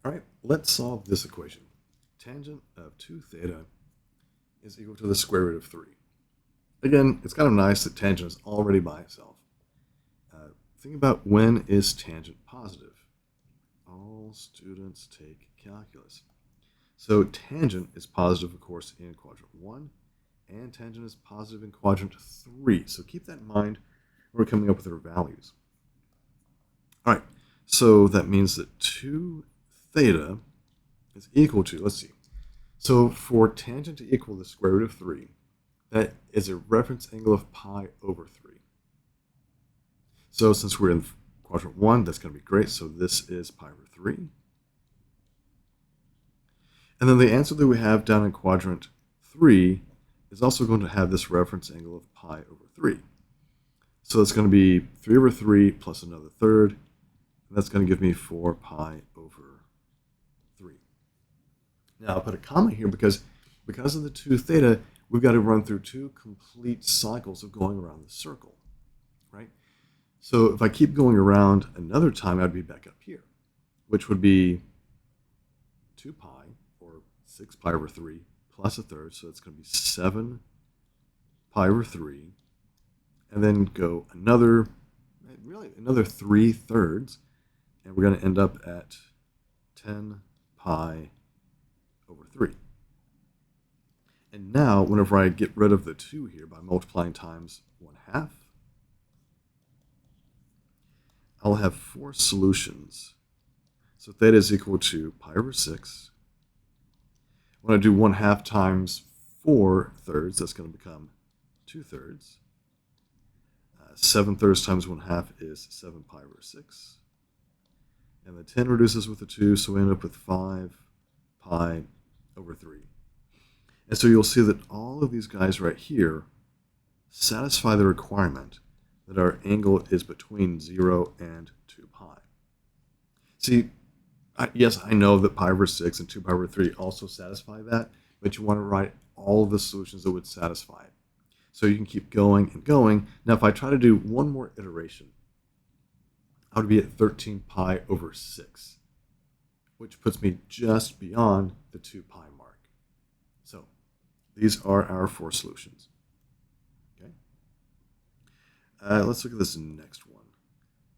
All right, let's solve this equation. Tangent of 2 theta is equal to the square root of 3. Again, it's kind of nice that tangent is already by itself. Think about, when is tangent positive? All students take calculus. So tangent is positive, of course, in quadrant 1, and tangent is positive in quadrant 3. So keep that in mind when we're coming up with our values. All right, so that means that 2 theta is equal to, let's see. So for tangent to equal the square root of 3, that is a reference angle of pi over 3. So since we're in quadrant 1, that's going to be great. So this is pi over 3. And then the answer that we have down in quadrant 3 is also going to have this reference angle of pi over 3. So it's going to be 3 over 3 plus another third. And that's going to give me 4 pi over 3. Now I'll put a comma here because of the 2 theta, we've got to run through 2 complete cycles of going around the circle, right? So if I keep going around another time, I'd be back up here, which would be 2 pi, or 6 pi over 3, plus a third. So it's going to be 7 pi over 3. And then go another 3 thirds. And we're going to end up at 10 pi over 3. And now, whenever I get rid of the 2 here by multiplying times 1/2, I'll have 4 solutions. So theta is equal to pi over 6. When I do 1/2 times 4 thirds, that's going to become 2 thirds. 7 thirds times 1/2 is 7 pi over 6. And the 10 reduces with the 2, so we end up with 5 pi over 3. And so you'll see that all of these guys right here satisfy the requirement that our angle is between 0 and 2 pi. See, yes, I know that pi over 6 and 2 pi over 3 also satisfy that, but you want to write all of the solutions that would satisfy it. So you can keep going and going. Now, if I try to do one more iteration, I would be at 13 pi over 6, which puts me just beyond the 2 pi mark. So these are our 4 solutions. Okay. Let's look at this next one.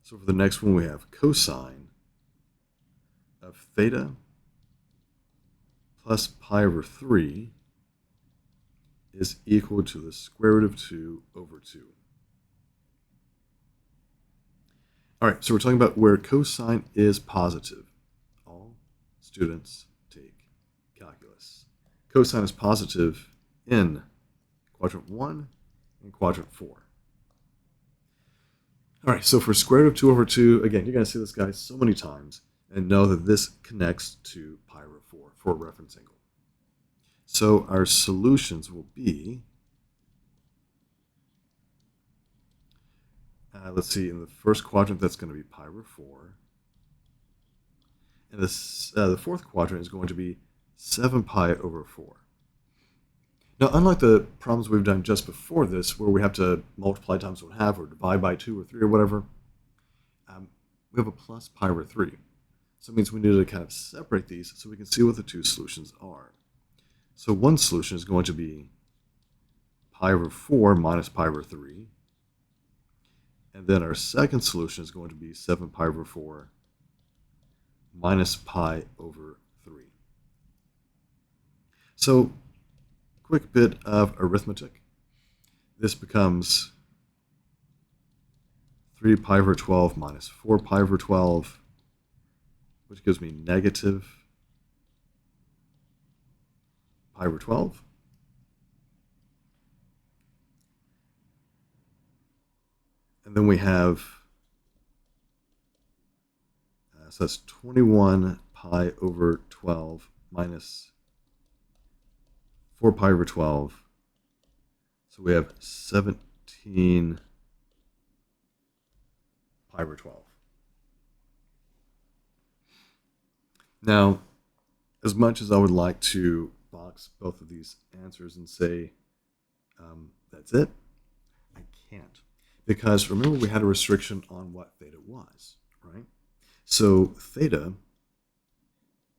So for the next one, we have cosine of theta plus pi over 3 is equal to the square root of 2 over 2. All right, so we're talking about where cosine is positive. All students take calculus. Cosine is positive in quadrant 1 and quadrant 4. All right, so for square root of 2 over 2, again, you're going to see this guy so many times and know that this connects to pi over 4 for a reference angle. So our solutions will be, let's see, in the first quadrant, that's going to be pi over 4. And the fourth quadrant is going to be 7 pi over 4. Now, unlike the problems we've done just before this, where we have to multiply times 1/2 or divide by 2 or 3 or whatever, we have a plus pi over 3. So it means we need to kind of separate these so we can see what the 2 solutions are. So one solution is going to be pi over 4 minus pi over 3. And then our second solution is going to be 7 pi over 4 minus pi over 3. So, quick bit of arithmetic. This becomes 3 pi over 12 minus 4 pi over 12, which gives me negative pi over 12. And then we have, so that's 21 pi over 12 minus 4 pi over 12. So we have 17 pi over 12. Now, as much as I would like to box both of these answers and say, that's it, I can't. Because remember, we had a restriction on what theta was, right? So theta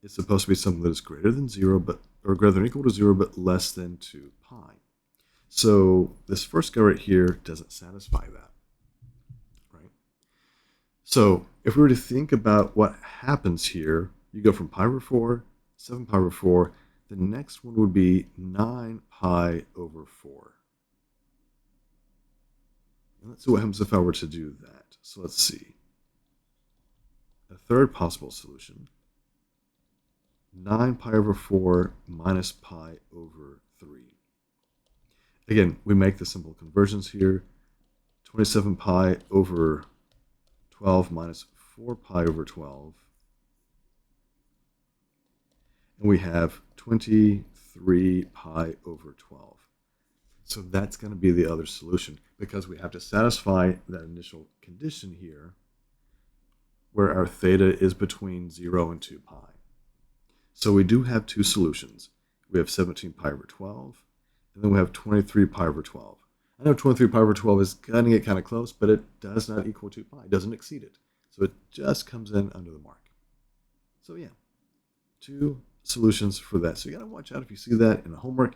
is supposed to be something that is greater than 0, or greater than or equal to 0, but less than 2 pi. So this first guy right here doesn't satisfy that, right? So if we were to think about what happens here, you go from pi over 4, 7 pi over 4, the next one would be 9 pi over 4. And let's see what happens if I were to do that. So let's see. A third possible solution, 9 pi over 4 minus pi over 3. Again, we make the simple conversions here. 27 pi over 12 minus 4 pi over 12. And we have 23 pi over 12. So that's going to be the other solution, because we have to satisfy that initial condition here where our theta is between 0 and 2 pi. So we do have two solutions. We have 17 pi over 12, and then we have 23 pi over 12. I know 23 pi over 12 is going to get kind of close, but it does not equal 2 pi. It doesn't exceed it. So it just comes in under the mark. So yeah, two solutions for that. So you got to watch out if you see that in the homework.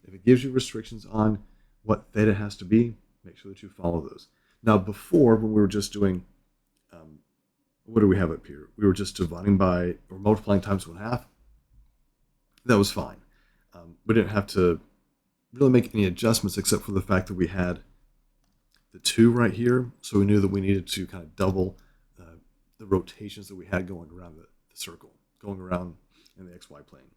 If it gives you restrictions on what theta has to be, make sure that you follow those. Now before, when we were just doing, what do we have up here? We were just dividing by, or multiplying times 1/2. That was fine. We didn't have to really make any adjustments except for the fact that we had the 2 right here. So we knew that we needed to kind of double the rotations that we had going around the circle, going around in the xy plane.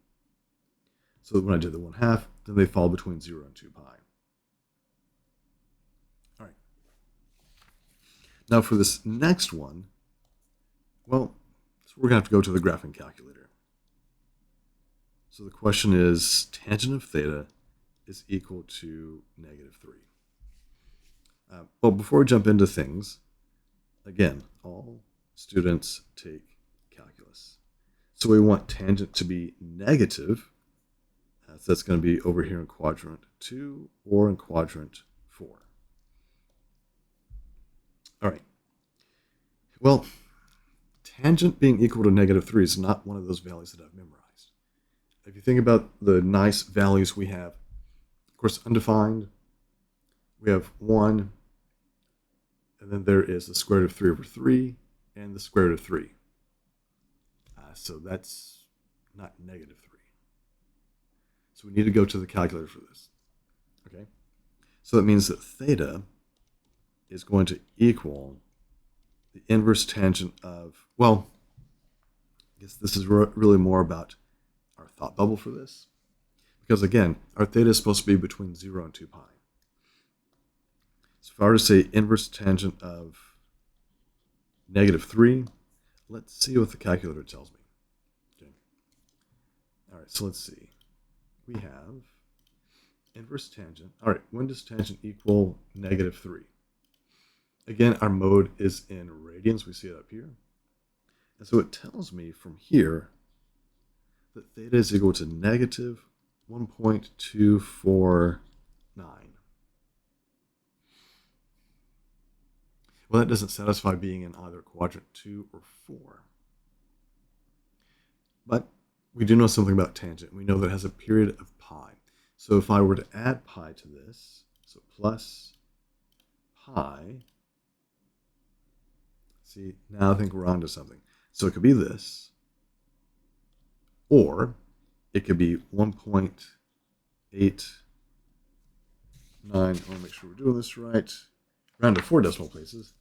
So when I did the 1/2, then they fall between 0 and 2 pi. All right. Now for this next one, well, so we're going to have to go to the graphing calculator. So the question is, tangent of theta is equal to -3. Well, before we jump into things, again, all students take calculus. So we want tangent to be negative. So that's going to be over here in quadrant 2 or in quadrant 4. All right. Well, tangent being equal to -3 is not one of those values that I've memorized. If you think about the nice values we have, of course, undefined, we have 1, and then there is the square root of 3 over 3, and the square root of 3. So that's not -3. So we need to go to the calculator for this. Okay? So that means that theta is going to equal the inverse tangent of, well, I guess this is really more about our thought bubble for this. Because again, our theta is supposed to be between 0 and 2 pi. So if I were to say inverse tangent of -3, let's see what the calculator tells me. Okay. All right, so let's see. We have inverse tangent. All right, when does tangent equal -3? Again, our mode is in radians. We see it up here. And so it tells me from here that theta is equal to -1.249. Well, that doesn't satisfy being in either quadrant 2 or 4. But we do know something about tangent. We know that it has a period of pi. So if I were to add pi to this, so plus pi, see, now I think we're on to something. So it could be this, or it could be 1.89. I want to make sure we're doing this right. Round to 4 decimal places.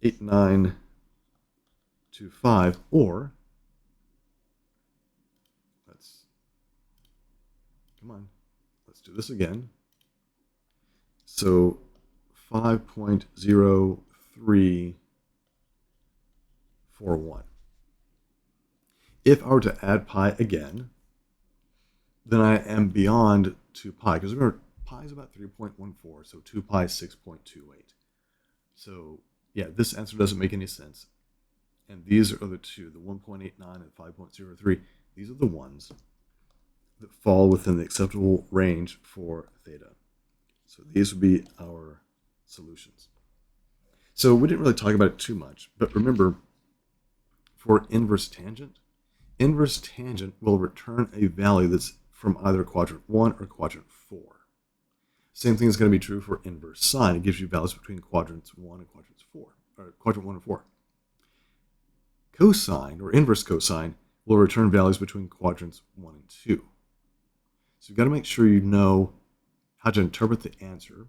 8925, or let's do this again. So 5.0341. If I were to add pi again, then I am beyond 2 pi, because remember, pi is about 3.14, so 2 pi is 6.28. So yeah, this answer doesn't make any sense. And these are the two, the 1.89 and 5.03. These are the ones that fall within the acceptable range for theta. So these would be our solutions. So we didn't really talk about it too much, but remember, for inverse tangent, inverse tangent will return a value that's from either quadrant 1 or quadrant 4. Same thing is going to be true for inverse sine. It gives you values between quadrants 1 and quadrants 4, or quadrant 1 and 4. Cosine, or inverse cosine, will return values between quadrants 1 and 2. So you've got to make sure you know how to interpret the answer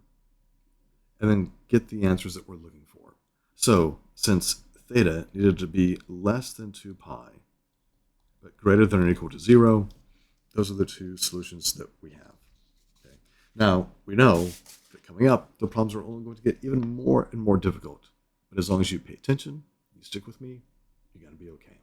and then get the answers that we're looking for. So since theta needed to be less than 2 pi, but greater than or equal to 0, those are the two solutions that we have. Okay. Now, we know that coming up, the problems are only going to get even more and more difficult. But as long as you pay attention, you stick with me, you're going to be okay.